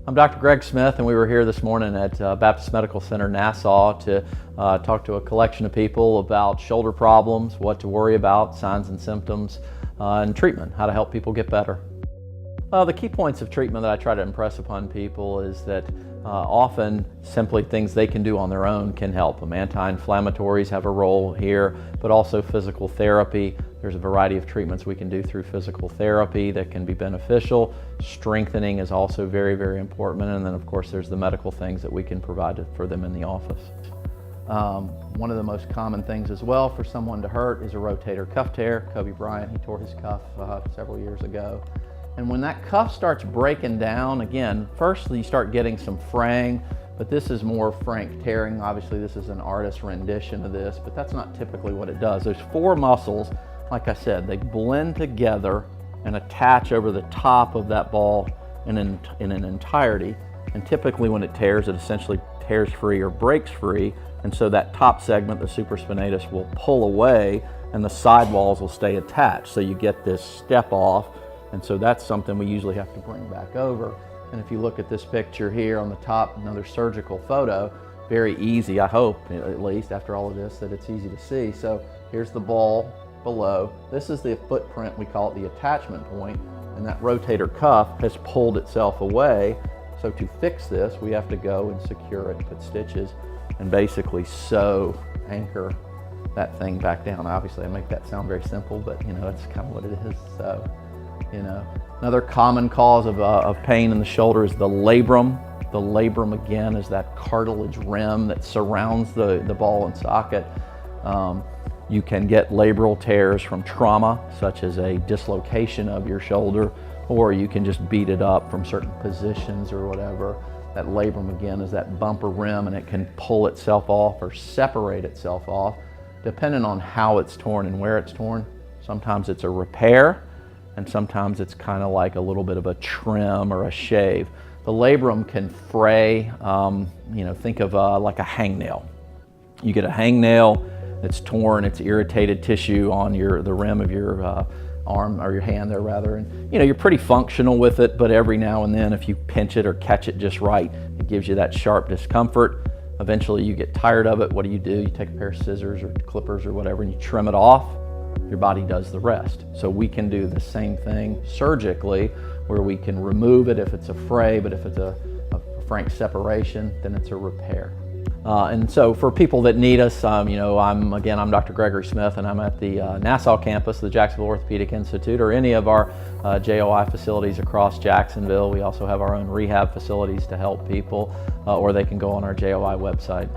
I'm Dr. Greg Smith, and we were here this morning at Baptist Medical Center, Nassau, to talk to a collection of people about shoulder problems, what to worry about, signs and symptoms, and treatment, how to help people get better. The key points of treatment that I try to impress upon people is that often simply things they can do on their own can help them. Anti-inflammatories have a role here, but also physical therapy. There's a variety of treatments we can do through physical therapy that can be beneficial. Strengthening is also very, very important. And then of course there's the medical things that we can provide for them in the office. One of the most common things as well for someone to hurt is a rotator cuff tear. Kobe Bryant, he tore his cuff several years ago. And when that cuff starts breaking down, again, first you start getting some fraying, but this is more frank tearing. Obviously this is an artist's rendition of this, but that's not typically what it does. There's four muscles, like I said, they blend together and attach over the top of that ball in an entirety. And typically when it tears, it essentially tears free or breaks free. And so that top segment, the supraspinatus, will pull away and the sidewalls will stay attached. So you get this step off. And so that's something we usually have to bring back over. And if you look at this picture here on the top, another surgical photo, very easy, I hope, at least after all of this, that it's easy to see. So here's the ball below. This is the footprint, we call it the attachment point, and that rotator cuff has pulled itself away. So to fix this, we have to go and secure it, put stitches, and basically sew, anchor that thing back down. Obviously I make that sound very simple, but that's kind of what it is. So, another common cause of pain in the shoulder is the labrum. The labrum, again, is that cartilage rim that surrounds the ball and socket. You can get labral tears from trauma, such as a dislocation of your shoulder, or you can just beat it up from certain positions or whatever. That labrum, again, is that bumper rim, and it can pull itself off or separate itself off, depending on how it's torn and where it's torn. Sometimes it's a repair, and sometimes it's kind of like a little bit of a trim or a shave. The labrum can fray, think of like a hangnail. You get a hangnail that's torn, it's irritated tissue on the rim of your arm, or your hand there rather, and you're pretty functional with it, but every now and then if you pinch it or catch it just right, it gives you that sharp discomfort. Eventually you get tired of it. What do? You take a pair of scissors or clippers or whatever and you trim it off. Your body does the rest. So we can do the same thing surgically, where we can remove it if it's a fray, but if it's a frank separation, then it's a repair. And so for people that need us, I'm Dr. Gregory Smith, and I'm at the Nassau campus, the Jacksonville Orthopedic Institute, or any of our JOI facilities across Jacksonville. We also have our own rehab facilities to help people, or they can go on our JOI website.